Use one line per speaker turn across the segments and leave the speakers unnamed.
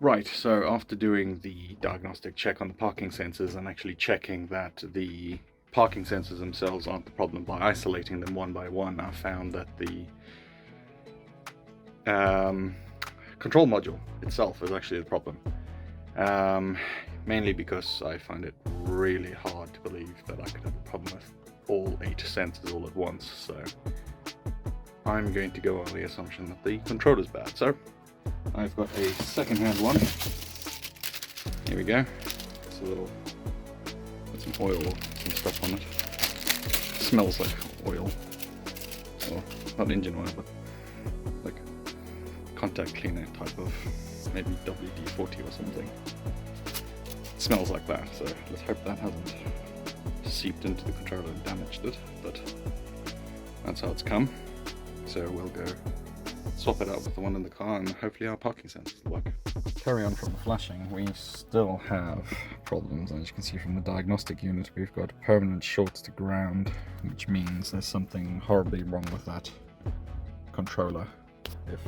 Right, so after doing the diagnostic check on the parking sensors and actually checking that the parking sensors themselves aren't the problem by isolating them one by one, I found that the control module itself is actually the problem. Mainly because I find it really hard to believe that I could have a problem with all 8 sensors all at once, so I'm going to go on the assumption that the controller's bad. So I've got a second-hand one. Here we go. It's a little, got some oil or some stuff on it. It smells like oil. Well, not engine oil, but like contact cleaner type of, maybe WD-40 or something. It smells like that, so let's hope that hasn't seeped into the controller and damaged it, but that's how it's come. So we'll go swap it out with the one in the car and hopefully our parking sensors will work. Carry on from the flashing, we still have problems. As you can see from the diagnostic unit, we've got permanent shorts to ground, which means there's something horribly wrong with that controller if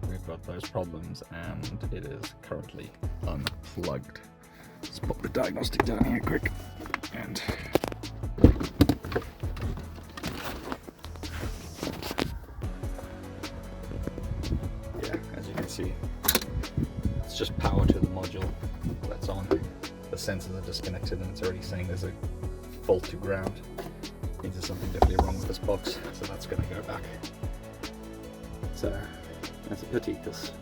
we've got those problems, and it is currently unplugged. Let's pop the diagnostic down here quick and see, it's just power to the module that's on. The sensors are disconnected and it's already saying there's a fault to ground. Means there's something definitely wrong with this box, so that's going to go back. So that's a pity because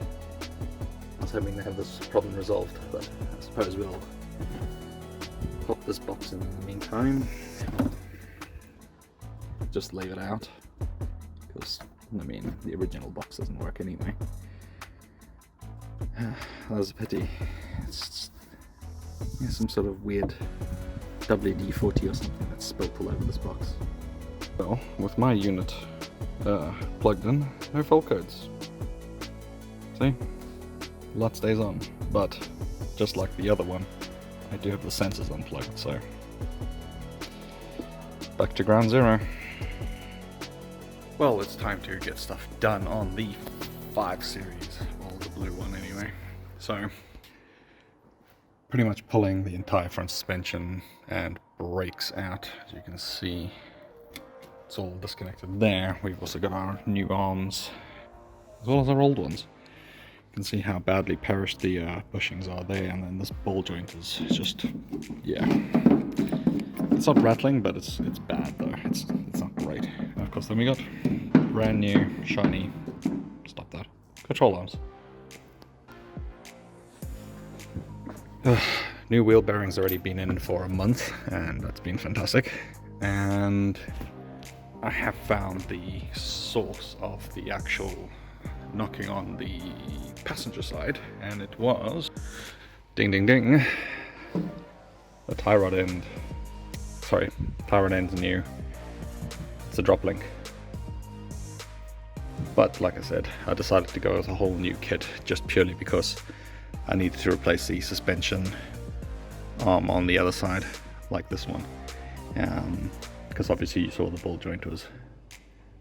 I was hoping to have this problem resolved, but I suppose we'll pop this box in the meantime. Just leave it out because, I mean, the original box doesn't work anyway. That was a pity. It's some sort of weird WD-40 or something that's spilt all over this box. Well, with my unit plugged in, no fault codes. See? A lot stays on, but just like the other one, I do have the sensors unplugged, so back to ground zero. Well, it's time to get stuff done on the 5 Series. The blue one anyway. So pretty much pulling the entire front suspension and brakes out. As you can see, it's all disconnected there. We've also got our new arms as well as our old ones. You can see how badly perished the bushings are there, and then this ball joint is just, yeah, it's not rattling, but it's bad though. It's not great. And of course then we got brand new shiny, stop that, control arms. New wheel bearings already been in for a month, and that's been fantastic. And I have found the source of the actual knocking on the passenger side, and it was, ding ding ding, the tie rod end. Sorry, tie rod end's new. It's a drop link. But like I said, I decided to go with a whole new kit just purely because I needed to replace the suspension arm on the other side, like this one, because obviously you saw the ball joint was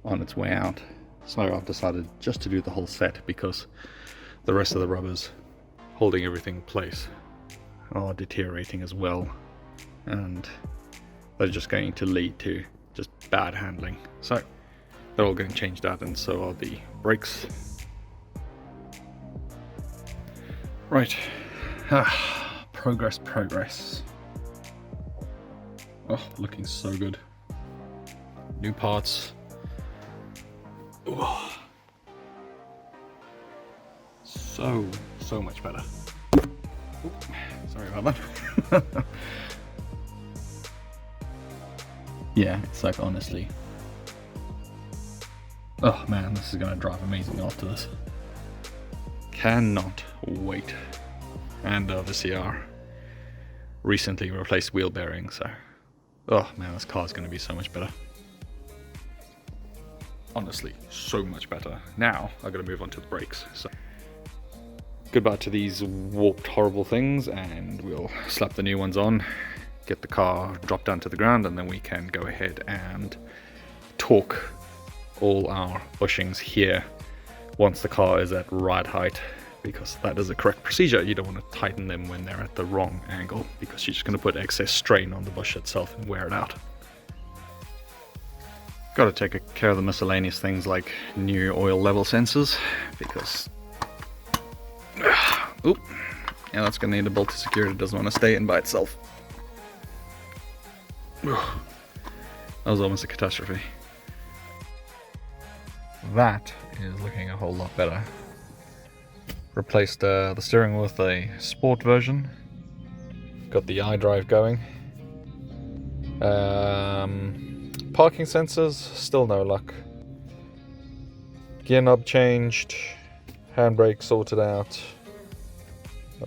on its way out. So I've decided just to do the whole set because the rest of the rubbers holding everything in place are deteriorating as well, and they're just going to lead to just bad handling. So they're all getting changed out, and so are the brakes. Right, progress. Oh, looking so good. New parts. Ooh. So much better. Ooh, sorry about that. Yeah, it's like, honestly. Oh man, this is gonna drive amazing after this. Cannot wait. And obviously our recently replaced wheel bearing, so oh man, this car is going to be so much better. Honestly, so much better. Now I've got to move on to the brakes. So goodbye to these warped horrible things, and we'll slap the new ones on get the car dropped down to the ground, and then we can go ahead and torque all our bushings here once the car is at right height, because that is the correct procedure. You don't want to tighten them when they're at the wrong angle, because you're just going to put excess strain on the bush itself and wear it out. Got to take care of the miscellaneous things like new oil level sensors, because oop, yeah, that's going to need a bolt to secure it. It doesn't want to stay in by itself. That was almost a catastrophe. That is looking a whole lot better. Replaced the steering wheel with a sport version. Got the iDrive going. Parking sensors, still no luck. Gear knob changed. Handbrake sorted out.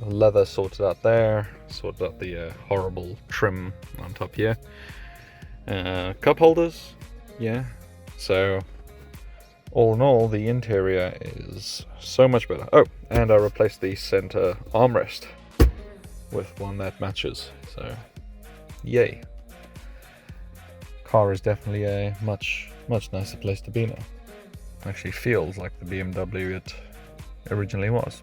Leather sorted out there. Sorted out the horrible trim on top here. Cup holders, yeah. So all in all, the interior is so much better. Oh, and I replaced the center armrest with one that matches. So, yay. Car is definitely a much nicer place to be now. Actually feels like the BMW it originally was.